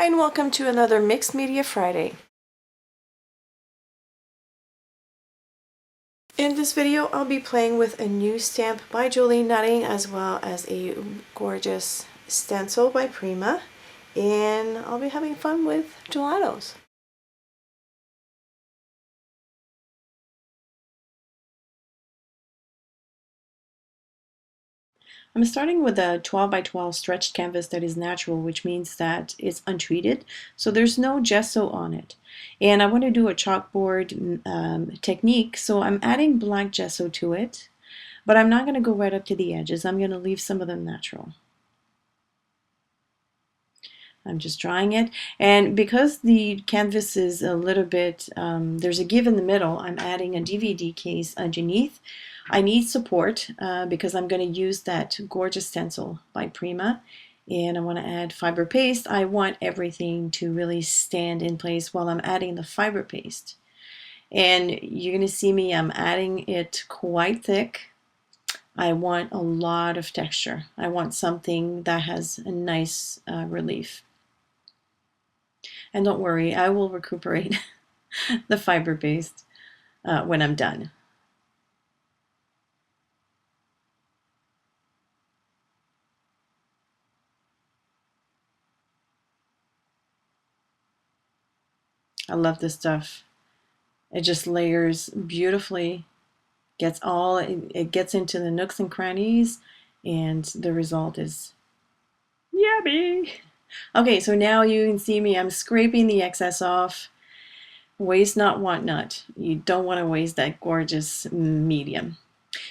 Hi and welcome to another Mixed Media Friday. In this video I'll be playing with a new stamp by Julie Nutting as well as a gorgeous stencil by Prima, and I'll be having fun with gelatos. I'm starting with a 12 by 12 stretched canvas that is natural, which means that it's untreated, so there's no gesso on it. And I want to do a chalkboard technique, so I'm adding black gesso to it, but I'm not going to go right up to the edges. I'm going to leave some of them natural. I'm just drying it, and because the canvas is a little bit, there's a give in the middle, I'm adding a DVD case underneath. I need support because I'm going to use that gorgeous stencil by Prima, and I want to add fiber paste. I want everything to really stand in place while I'm adding the fiber paste. And you're going to see me, I'm adding it quite thick. I want a lot of texture. I want something that has a nice relief. And don't worry, I will recuperate the fiber paste when I'm done. I love this stuff. It just layers beautifully, it gets into the nooks and crannies, and the result is yummy. Okay, so now you can see me, I'm scraping the excess off. Waste not, want not. You don't want to waste that gorgeous medium.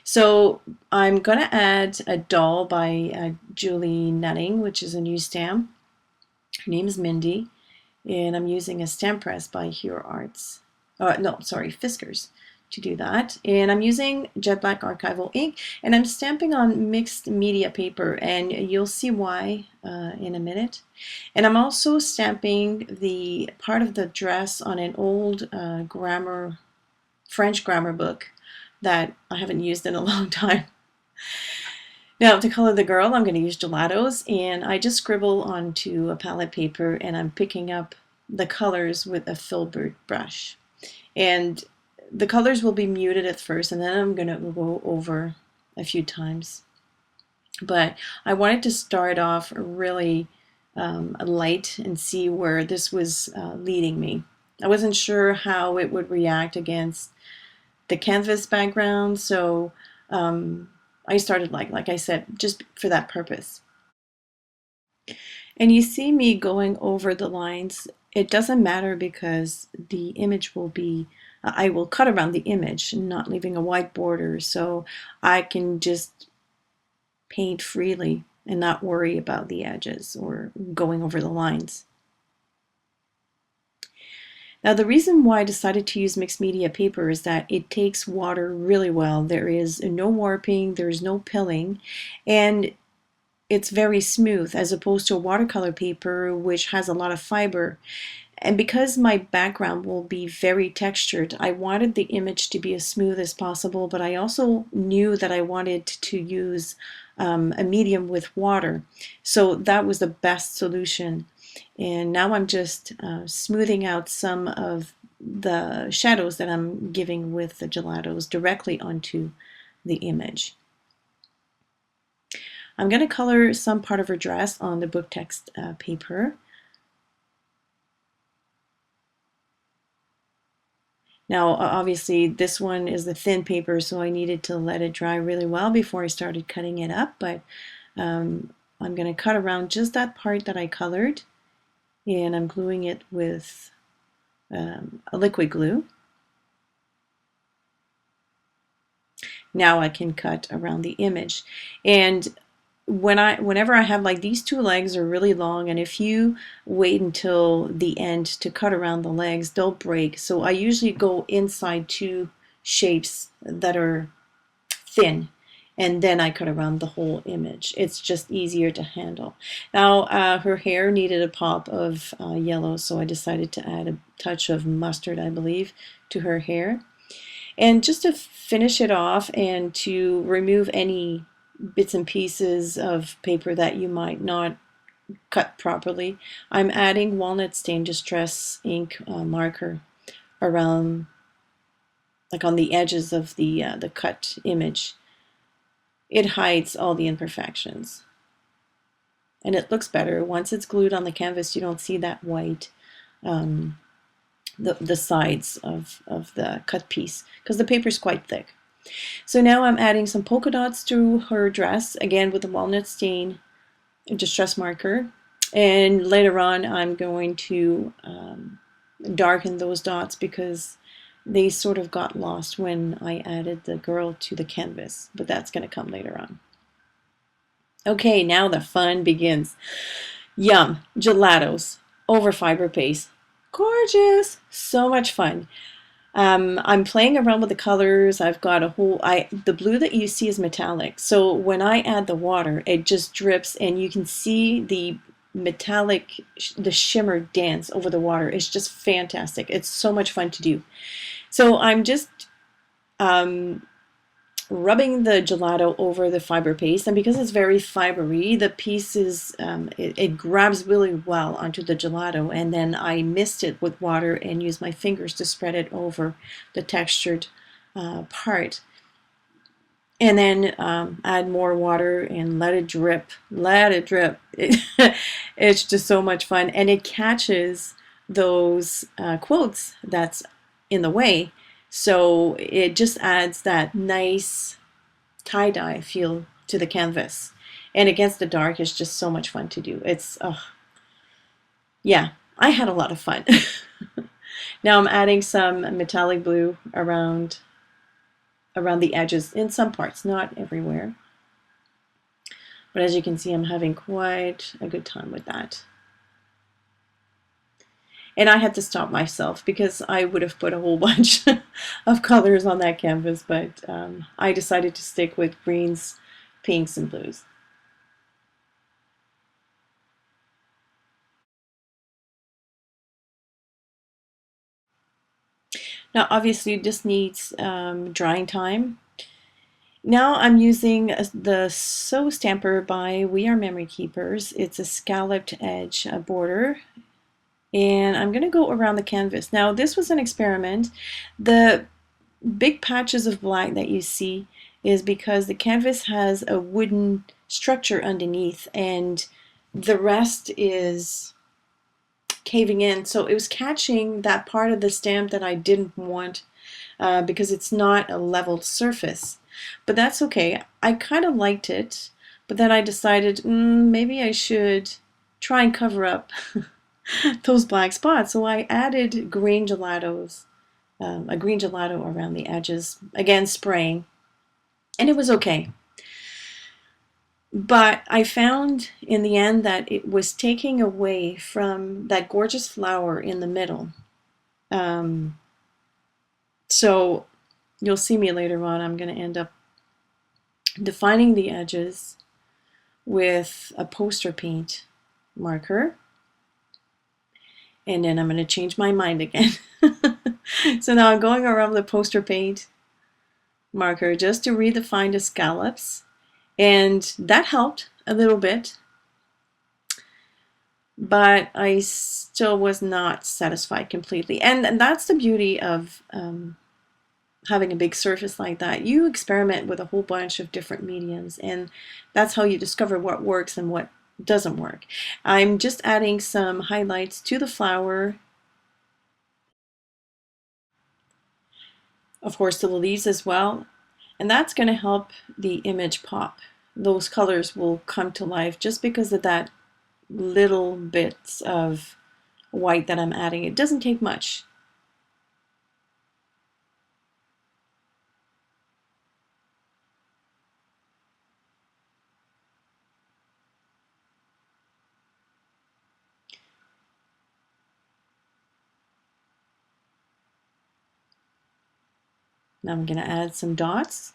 So I'm going to add a doll by Julie Nutting, which is a new stamp. Her name is Mindy, and I'm using a stamp press by Hero Arts. Fiskars to do that. And I'm using Jet Black Archival ink, and I'm stamping on mixed media paper, and you'll see why in a minute. And I'm also stamping the part of the dress on an old French grammar book that I haven't used in a long time. Now, to color the girl, I'm going to use gelatos, and I just scribble onto a palette paper, and I'm picking up the colors with a filbert brush. And the colors will be muted at first, and then I'm going to go over a few times. But I wanted to start off really light and see where this was leading me. I wasn't sure how it would react against the canvas background, so I started like I said, just for that purpose. And you see me going over the lines. It doesn't matter because the image will be, I will cut around the image, not leaving a white border, so I can just paint freely and not worry about the edges or going over the lines. Now, the reason why I decided to use mixed media paper is that it takes water really well. There is no warping, there's no pilling, and it's very smooth as opposed to a watercolor paper which has a lot of fiber. And because my background will be very textured, I wanted the image to be as smooth as possible, but I also knew that I wanted to use a medium with water. So that was the best solution. And now I'm just smoothing out some of the shadows that I'm giving with the gelatos directly onto the image. I'm going to color some part of her dress on the book text paper. Now, obviously, this one is the thin paper, so I needed to let it dry really well before I started cutting it up, but I'm going to cut around just that part that I colored, and I'm gluing it with a liquid glue. Now I can cut around the image. And whenever I have, like, these two legs are really long, and if you wait until the end to cut around the legs, they'll break. So I usually go inside two shapes that are thin, and then I cut around the whole image. It's just easier to handle. Now, her hair needed a pop of yellow, so I decided to add a touch of mustard, I believe, to her hair. And just to finish it off and to remove any bits and pieces of paper that you might not cut properly, I'm adding walnut stain distress ink marker around, like on the edges of the cut image. It hides all the imperfections, and it looks better once it's glued on the canvas. You don't see that white, um, the sides of the cut piece, because the paper is quite thick. So now I'm adding some polka dots to her dress, again with the walnut stain distress marker. And later on, I'm going to darken those dots because they sort of got lost when I added the girl to the canvas, but that's going to come later on. Okay, now the fun begins. Yum, gelatos over fiber paste. Gorgeous, so much fun. I'm playing around with the colors. I've got a whole, the blue that you see is metallic. So when I add the water, it just drips and you can see the metallic, the shimmer dance over the water. It's just fantastic. It's so much fun to do. So I'm just rubbing the gelato over the fiber paste, and because it's very fibery, the piece is it grabs really well onto the gelato, and then I mist it with water and use my fingers to spread it over the textured part, and then add more water and let it drip, it's just so much fun, and it catches those quotes that's in the way. So it just adds that nice tie-dye feel to the canvas. And against the dark, it's just so much fun to do. It's, yeah, I had a lot of fun. Now I'm adding some metallic blue around the edges in some parts, not everywhere. But as you can see, I'm having quite a good time with that. And I had to stop myself because I would have put a whole bunch of colors on that canvas, but I decided to stick with greens, pinks, and blues. Now, obviously, this needs drying time. Now I'm using the Sew Stamper by We Are Memory Keepers. It's a scalloped edge border, and I'm going to go around the canvas. Now, this was an experiment. The big patches of black that you see is because the canvas has a wooden structure underneath and the rest is caving in. So it was catching that part of the stamp that I didn't want because it's not a leveled surface. But that's okay. I kind of liked it, but then I decided maybe I should try and cover up those black spots. So I added green gelatos, a green gelato around the edges, again spraying, and it was okay. But I found in the end that it was taking away from that gorgeous flower in the middle. So you'll see me later on. I'm going to end up defining the edges with a poster paint marker. And then I'm going to change my mind again. So now I'm going around the poster paint marker just to redefine the scallops. And that helped a little bit. But I still was not satisfied completely. And that's the beauty of having a big surface like that. You experiment with a whole bunch of different mediums, and that's how you discover what works and what doesn't work. I'm just adding some highlights to the flower, of course to the leaves as well, and that's going to help the image pop. Those colors will come to life just because of that little bits of white that I'm adding. It doesn't take much. Now I'm going to add some dots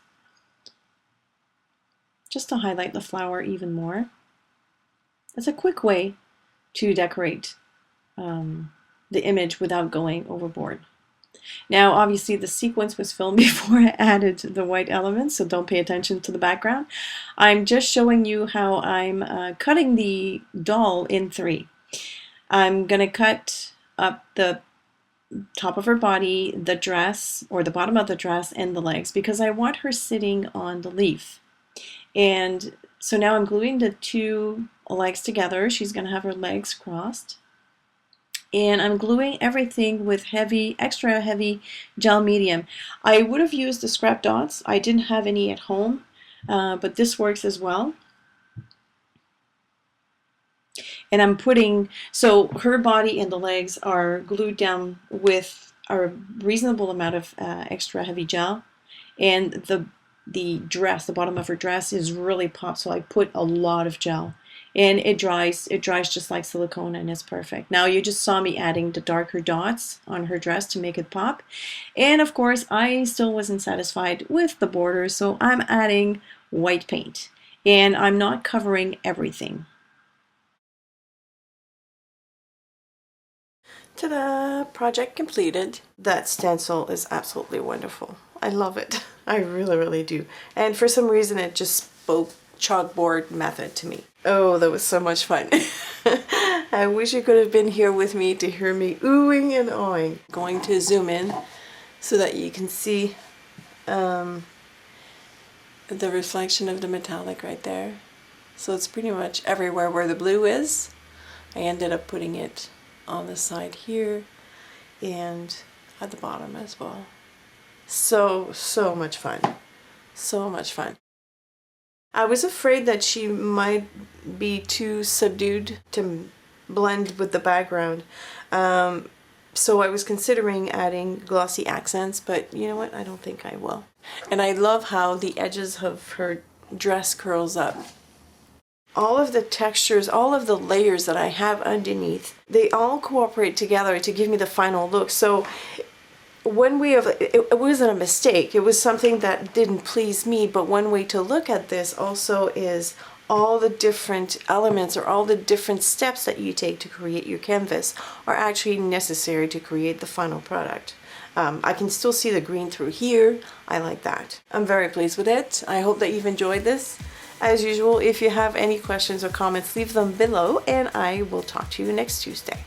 just to highlight the flower even more. It's a quick way to decorate the image without going overboard. Now, obviously, the sequence was filmed before I added the white elements, so don't pay attention to the background. I'm just showing you how I'm cutting the doll in three. I'm going to cut up the top of her body, the dress, or the bottom of the dress, and the legs, because I want her sitting on the leaf. And so now I'm gluing the two legs together. She's going to have her legs crossed. And I'm gluing everything with heavy, extra heavy gel medium. I would have used the scrap dots. I didn't have any at home, but this works as well. And I'm putting, so her body and the legs are glued down with a reasonable amount of extra heavy gel. And the dress, the bottom of her dress is really popped, so I put a lot of gel. And it dries just like silicone, and it's perfect. Now you just saw me adding the darker dots on her dress to make it pop. And of course, I still wasn't satisfied with the border, so I'm adding white paint. And I'm not covering everything. Ta-da! Project completed. That stencil is absolutely wonderful. I love it. I really, really do. And for some reason, it just spoke chalkboard method to me. Oh, that was so much fun. I wish you could have been here with me to hear me oohing and awing. Going to zoom in so that you can see the reflection of the metallic right there. So it's pretty much everywhere where the blue is. I ended up putting it on the side here and at the bottom as well. So much fun. So much fun. I was afraid that she might be too subdued to blend with the background. So I was considering adding glossy accents, but you know what? I don't think I will. And I love how the edges of her dress curls up. All of the textures, all of the layers that I have underneath, they all cooperate together to give me the final look. So one way of it wasn't a mistake, it was something that didn't please me, but one way to look at this also is all the different elements or all the different steps that you take to create your canvas are actually necessary to create the final product. I can still see the green through here. I like that. I'm very pleased with it. I hope that you've enjoyed this. As usual, if you have any questions or comments, leave them below, and I will talk to you next Tuesday.